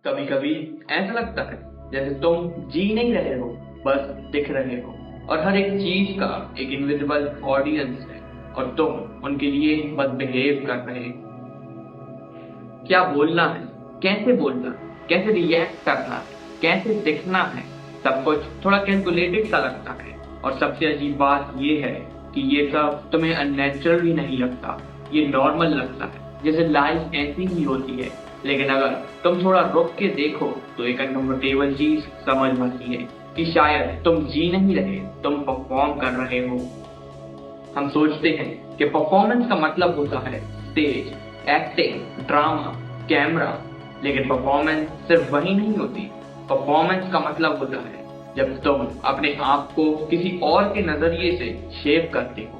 कभी कभी ऐसा लगता है जैसे तुम जी नहीं रहे हो, बस दिख रहे हो। और हर एक चीज का एक इनविजिबल ऑडियंस है और तुम उनके लिए बस बिहेव कर रहे हो। क्या बोलना है, कैसे बोलना है, कैसे रिएक्ट करना है, कैसे दिखना है, सब कुछ थोड़ा कैलकुलेटेड सा लगता है। और सबसे अजीब बात ये है कि ये सब तुम्हें अननेचुरल भी नहीं लगता, ये नॉर्मल लगता है, जैसे लाइफ ऐसी ही होती है। लेकिन अगर तुम थोड़ा रुक के देखो तो एक अनकंफर्टेबल चीज समझ आती है कि शायद तुम जी नहीं रहे, तुम परफॉर्म कर रहे हो। हम सोचते हैं कि परफॉर्मेंस का मतलब होता है स्टेज, एक्टिंग, ड्रामा, कैमरा। लेकिन परफॉर्मेंस सिर्फ वही नहीं होती। परफॉर्मेंस का मतलब होता है जब तुम अपने आप को किसी और के नजरिए से शेप करते हो,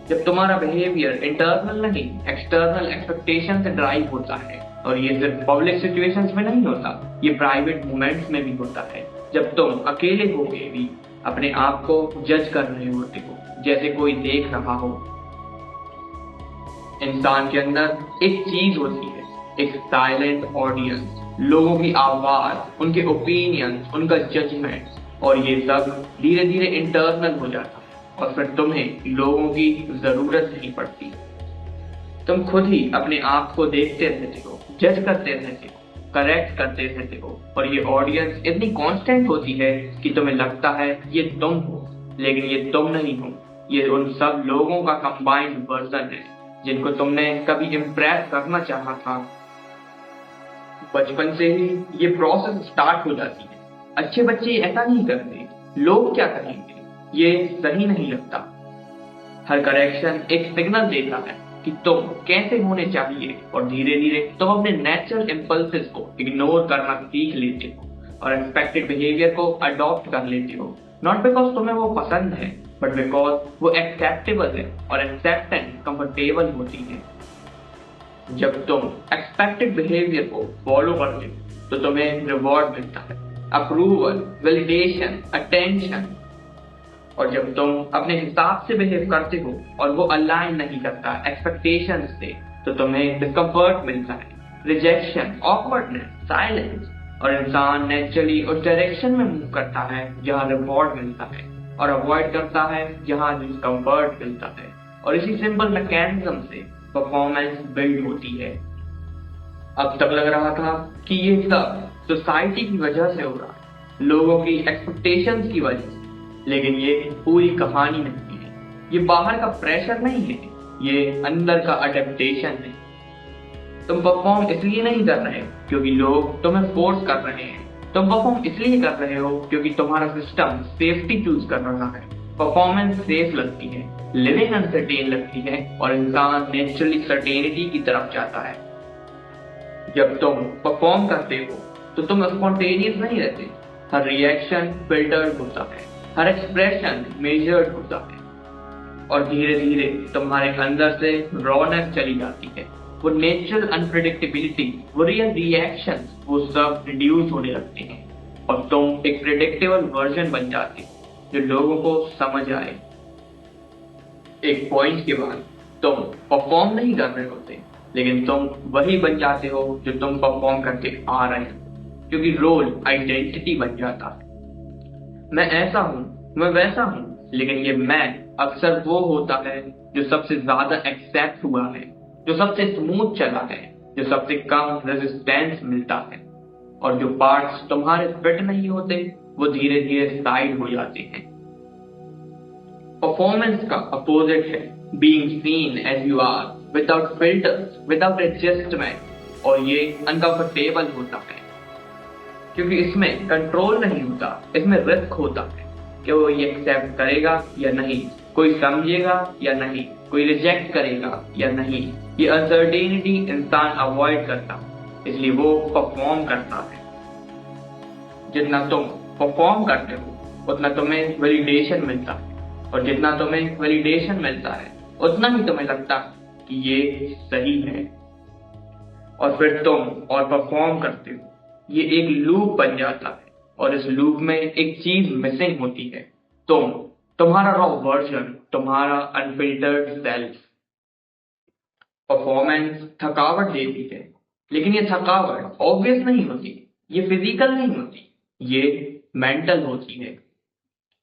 जब तुम्हारा बिहेवियर इंटरनल नहीं एक्सटर्नल एक्सपेक्टेशन से ड्राइव होता है। और ये सिर्फ पब्लिक सिचुएशंस में नहीं होता, ये प्राइवेट मोमेंट्स में भी होता है, जब तुम अकेले होके भी अपने आप को जज कर रहे होते हो जैसे कोई देख रहा हो। इंसान के अंदर एक चीज होती है, एक साइलेंट ऑडियंस, लोगों की आवाज, उनके ओपिनियंस, उनका जजमेंट। और ये सब धीरे धीरे इंटरनल हो जाता है और फिर तुम्हें लोगों की जरूरत नहीं पड़ती। तुम खुद ही अपने आप को देखते रहते हो, जज करते रहते हो, करेक्ट करते रहते हो। और ये ऑडियंस इतनी कांस्टेंट होती है कि तुम्हें लगता है ये तुम हो, लेकिन ये तुम नहीं हो। ये उन सब लोगों का कंबाइंड वर्जन है जिनको तुमने कभी इम्प्रेस करना चाहा था। बचपन से ही ये प्रोसेस स्टार्ट हो जाती है। अच्छे बच्चे ऐसा नहीं करते, लोग क्या कहेंगे, ये सही नहीं लगता। हर करेक्शन एक सिग्नल देता है कि तुम कैसे होने चाहिए। और धीरे धीरे तुम अपने नेचुरल इम्पल्सेस को इग्नोर करना सीख लेते हो और एक्सपेक्टेड बिहेवियर को अडॉप्ट कर लेते हो। नॉट बिकॉज तुम्हें वो पसंद है, बट बिकॉज वो एक्सेप्टेबल है और एक्सेप्टेंस कंफर्टेबल होती है। जब तुम एक्सपेक्टेड बिहेवियर को फॉलो करते हो तो तुम्हें रिवॉर्ड मिलता है, अप्रूवल, वैलिडेशन, अटेंशन। और जब तुम अपने हिसाब से बिहेव करते हो और वो अलाइन नहीं करता एक्सपेक्टेशंस से, तो तुम्हें डिस्कम्फर्ट मिलता है, रिजेक्शन, ऑकवर्डनेस, साइलेंस। और इंसान नेचुरली उस डायरेक्शन में मूव करता है जहां रिवॉर्ड मिलता है और अवॉइड करता है जहां डिस्कम्फर्ट मिलता है। और इसी सिंपल मैकेनिज्म से परफॉर्मेंस बिल्ड होती है। अब तक लग रहा था कि ये सब सोसाइटी की वजह से हो रहा है, लोगों की एक्सपेक्टेशंस की वजह से। लेकिन ये पूरी कहानी नहीं है, ये बाहर का प्रेशर नहीं है, ये अंदर का अडेप्टेशन है। तुम परफॉर्म इसलिए नहीं कर रहे क्योंकि लोग तुम्हें फोर्स कर रहे हैं, तुम परफॉर्म इसलिए कर रहे हो क्योंकि तुम्हारा सिस्टम सेफ्टी चूज कर रहा है। परफॉर्मेंस सेफ लगती है, लिविंग अनसर्टेन लगती है, और इंसान नेचुरली सर्टेनिटी की तरफ जाता है। जब तुम परफॉर्म करते हो तो तुम स्पॉन्टेनियस नहीं रहते। हर रिएक्शन फिल्टर्ड होता है, हर एक्सप्रेशन मेजर्ड होता है। और धीरे धीरे तुम्हारे अंदर से रॉनेस चली जाती है, वो नेचुरल अनप्रिडिक्टेबिलिटी, वो रियल रिएक्शन, वो सब रिड्यूस होने लगते हैं। और तुम एक प्रिडिक्टेबल वर्जन बन जाते हो जो लोगों को समझ आए। एक पॉइंट के बाद तुम परफॉर्म नहीं कर रहे होते, लेकिन तुम वही बन जाते हो जो तुम परफॉर्म करके आ रहे हो, क्योंकि रोल आइडेंटिटी बन जाता है। मैं ऐसा हूं, मैं वैसा हूं। लेकिन ये मैं अक्सर वो होता है जो सबसे ज्यादा एक्सेप्ट हुआ है, जो सबसे स्मूथ चला है, जो सबसे कम रेजिस्टेंस मिलता है। और जो पार्ट्स तुम्हारे फिट नहीं होते वो धीरे धीरे साइड हो जाते हैं। परफॉर्मेंस का अपोजिट है being seen as you are, without filters, without adjustment. और ये अनकंफर्टेबल होता है क्योंकि इसमें कंट्रोल नहीं होता, इसमें रिस्क होता है कि वो ये एक्सेप्ट करेगा या नहीं, कोई समझेगा या नहीं, कोई रिजेक्ट करेगा या नहीं। ये अनसर्टेनिटी इंसान अवॉइड करता, इसलिए वो परफॉर्म करता है। जितना तुम परफॉर्म करते हो उतना तुम्हें वैलिडेशन मिलता है, और जितना तुम्हें वैलिडेशन मिलता है उतना ही तुम्हें लगता है कि ये सही है। और फिर तुम और परफॉर्म करते हो, ये एक लूप बन जाता है। और इस लूप में एक चीज मिसिंग होती है, तुम्हारा रॉ वर्जन, तुम्हारा अनफिल्टर्ड सेल्फ। परफॉर्मेंस थकावट देती है, लेकिन ये थकावट ऑब्वियस नहीं होती, ये फिजिकल नहीं होती, ये मेंटल होती है।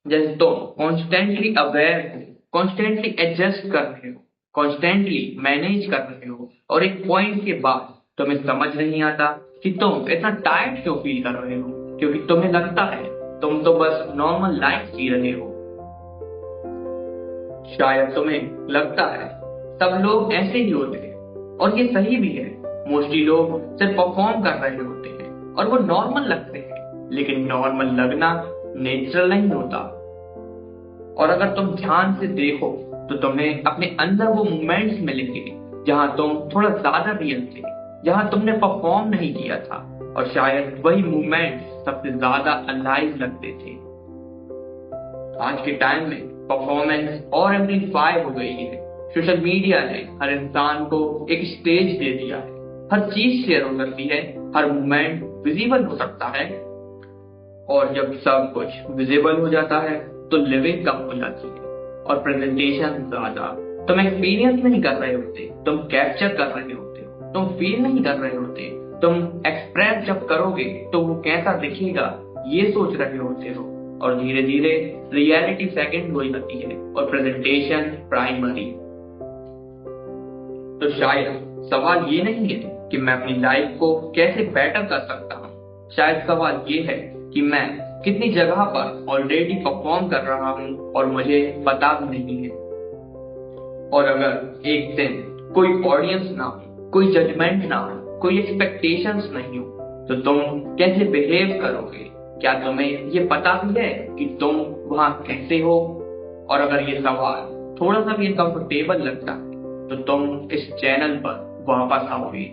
जैसे तुम कॉन्स्टेंटली अवेयर हो, कॉन्स्टेंटली एडजस्ट कर रहे हो, कॉन्स्टेंटली मैनेज कर रहे हो, और एक पॉइंट के बाद तुम्हें समझ नहीं आता कि तुम इतना टायर्ड क्यों फील कर रहे हो, क्योंकि तुम्हें लगता है तुम तो बस नॉर्मल लाइफ जी रहे हो। शायद तुम्हें लगता है सब लोग ऐसे ही होते हैं, और ये सही भी है। मोस्टली लोग सिर्फ परफॉर्म कर रहे होते हैं और वो नॉर्मल लगते हैं, लेकिन नॉर्मल लगना नेचुरल नहीं होता। और अगर तुम ध्यान से देखो तो तुम्हें अपने अंदर वो मोमेंट्स मिलेंगे जहां तुम थोड़ा ज्यादा रियल थे, जहां तुमने परफॉर्म नहीं किया था, और शायद वही मोमेंट्स सबसे ज्यादा अलाइव लगते थे। आज के टाइम में परफॉर्मेंस और एम्प्लीफाई हो गई है। सोशल मीडिया ने हर इंसान को एक स्टेज दे दिया है, हर चीज शेयर हो सकती है, हर मोमेंट विजिबल हो सकता है, और जब सब कुछ विजिबल हो जाता है तो लिविंग कम हो जाती है और प्रेजेंटेशन ज्यादा। तुम एक्सपीरियंस नहीं कर रहे होते, तुम कैप्चर कर रहे होते हो, तुम फील नहीं कर रहे होते, तुम एक्सप्रेस जब करोगे तो वो कैसा दिखेगा ये सोच रहे होते हो, और धीरे धीरे रियलिटी सेकंड हो जाती है और प्रेजेंटेशन प्राइमरी। तो शायद सवाल ये नहीं है कि मैं अपनी लाइफ को कैसे बेटर कर सकता हूँ, शायद सवाल ये है कि मैं कितनी जगह पर ऑलरेडी परफॉर्म कर रहा हूँ और मुझे पता भी नहीं है। और अगर एक दिन कोई ऑडियंस ना हो, कोई जजमेंट ना हो, कोई एक्सपेक्टेशंस नहीं हो, तो तुम कैसे बिहेव करोगे? क्या तुम्हें ये पता भी है कि तुम वहां कैसे हो? और अगर ये सवाल थोड़ा सा भी अनकंफर्टेबल लगता है तो तुम इस चैनल पर वापस आओगे।